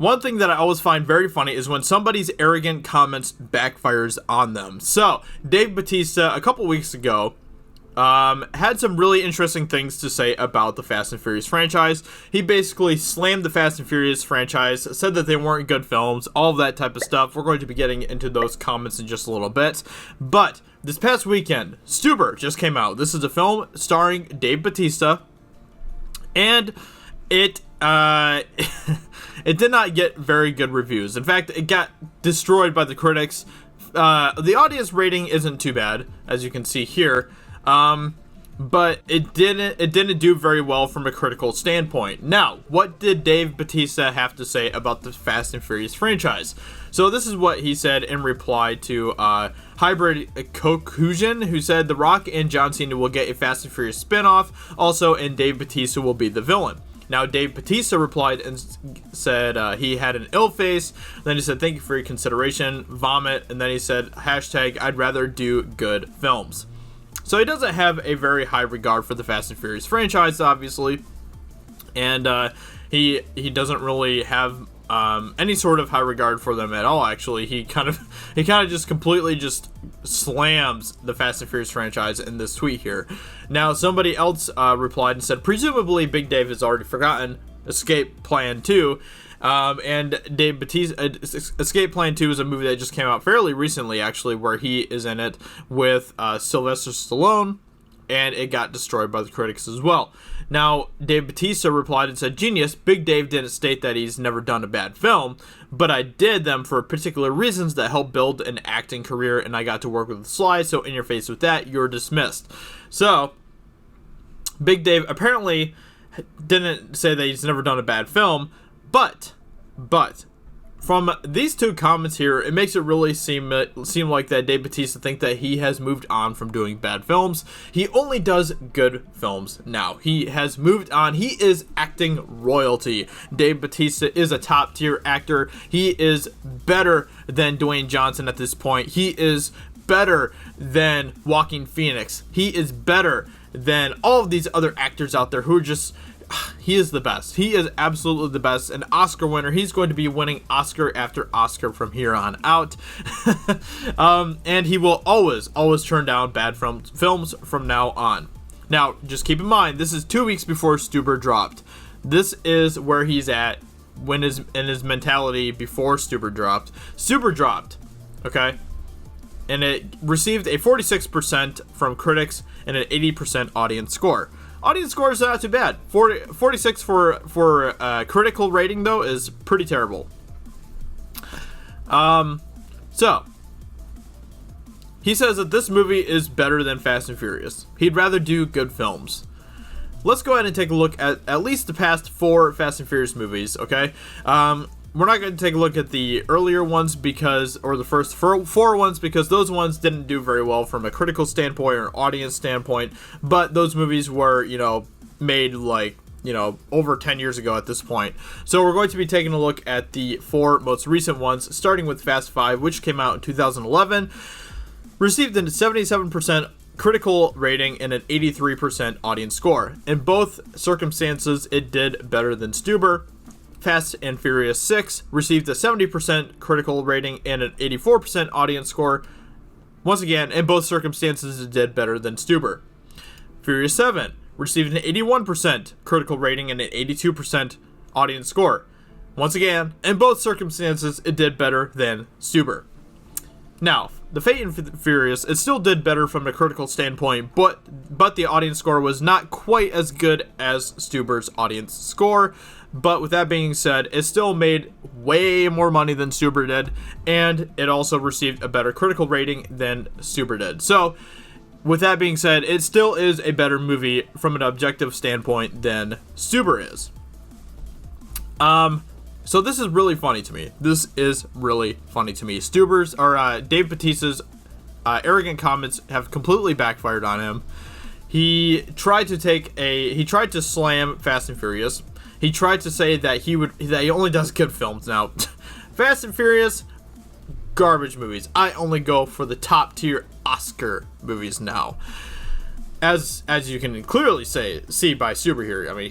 one thing that I always find very funny is when somebody's arrogant comments backfires on them. So, Dave Bautista, a couple weeks ago, had some really interesting things to say about the Fast and Furious franchise. He basically slammed the Fast and Furious franchise, said that they weren't good films, all of that type of stuff. We're going to be getting into those comments in just a little bit. But this past weekend, Stuber just came out. This is a film starring Dave Bautista, and it it did not get very good reviews. In fact, it got destroyed by the critics. The audience rating isn't too bad, as you can see here. But it didn't do very well from a critical standpoint. Now, what did Dave Bautista have to say about the Fast and Furious franchise? So this is what he said in reply to Hybrid Kokujan, who said The Rock and John Cena will get a Fast and Furious spin-off also, and Dave Bautista will be the villain. Now, Dave Bautista replied and said he had an ill face. Then he said, thank you for your consideration, vomit. And then he said, hashtag, I'd rather do good films. So he doesn't have a very high regard for the Fast and Furious franchise, obviously. And he doesn't really have any sort of high regard for them at all, actually. He kind of just completely just slams the Fast and Furious franchise in this tweet here. Now, somebody else replied and said, presumably Big Dave has already forgotten Escape Plan 2. And Dave Bautista, Escape Plan 2 is a movie that just came out fairly recently, actually, where he is in it with Sylvester Stallone, and it got destroyed by the critics as well. Now, Dave Bautista replied and said, genius, Big Dave didn't state that he's never done a bad film, but I did them for particular reasons that helped build an acting career, and I got to work with Sly, so in your face with that, you're dismissed. So, Big Dave apparently didn't say that he's never done a bad film, but from these two comments here, it makes it really seem like that Dave Bautista think that he has moved on from doing bad films. He only does good films now. He has moved on. He is acting royalty. Dave Bautista is a top tier actor. He is better than Dwayne Johnson at this point. He is better than Joaquin Phoenix. He is better than all of these other actors out there who are just... He is the best. He is absolutely the best. An Oscar winner. He's going to be winning Oscar after Oscar from here on out. And he will always turn down bad films from now on. Now, just keep in mind, this is 2 weeks before Stuber dropped. This is where he's at in his mentality before Stuber dropped. Stuber dropped, okay? And it received a 46% from critics and an 80% audience score. Audience score is not too bad. 46 for critical rating, though, is pretty terrible. So, he says that this movie is better than Fast and Furious. He'd rather do good films. Let's go ahead and take a look at least the past 4 Fast and Furious movies, okay? We're not going to take a look at the earlier ones or the first 4 ones, because those ones didn't do very well from a critical standpoint or audience standpoint, but those movies were, made over 10 years ago at this point. So we're going to be taking a look at the 4 most recent ones, starting with Fast 5, which came out in 2011, received a 77% critical rating and an 83% audience score. In both circumstances, it did better than Stuber. Fast and Furious 6 received a 70% critical rating and an 84% audience score. Once again, in both circumstances, it did better than Stuber. Furious 7 received an 81% critical rating and an 82% audience score. Once again, in both circumstances, it did better than Stuber. Now, the Fate and Furious, it still did better from a critical standpoint, but the audience score was not quite as good as Stuber's audience score. But with that being said, it still made way more money than Stuber did, and it also received a better critical rating than Stuber did. So, with that being said, it still is a better movie from an objective standpoint than Stuber is. So this is really funny to me. Stuber's or Dave Bautista's arrogant comments have completely backfired on him. He tried to slam Fast and Furious. He tried to say that he only does good films now. Fast and Furious, garbage movies. I only go for the top tier Oscar movies now. As you can clearly see by Stuber here, I mean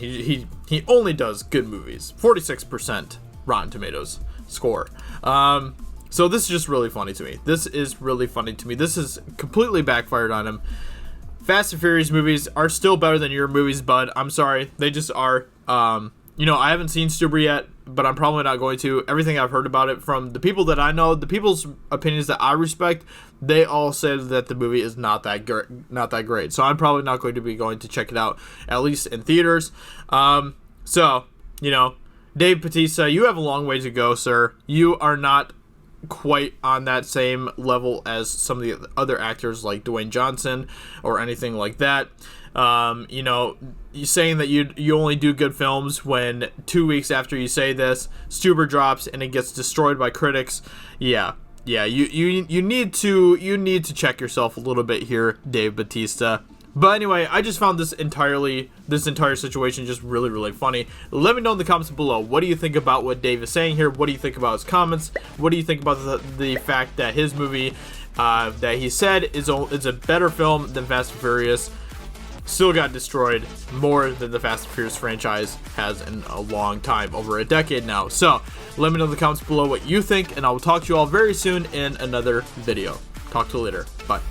he only does good movies. 46%. Rotten Tomatoes score. So this is just really funny to me. This is completely backfired on him. Fast and Furious movies are still better than your movies, bud. I'm sorry. They just are. I haven't seen Stuber yet, but I'm probably not going to. Everything I've heard about it from the people that I know, the people's opinions that I respect, they all said that the movie is not that great. So I'm probably not going to check it out, at least in theaters. Dave Bautista, you have a long way to go, sir. You are not quite on that same level as some of the other actors like Dwayne Johnson or anything like that. You saying that you only do good films when 2 weeks after you say this, Stuber drops and it gets destroyed by critics. Yeah, you need to check yourself a little bit here, Dave Bautista. But anyway, I just found this entire situation just really, really funny. Let me know in the comments below. What do you think about what Dave is saying here? What do you think about his comments? What do you think about the fact that his movie that he said is a better film than Fast and Furious still got destroyed more than the Fast and Furious franchise has in a long time, over a decade now? So let me know in the comments below what you think, and I will talk to you all very soon in another video. Talk to you later. Bye.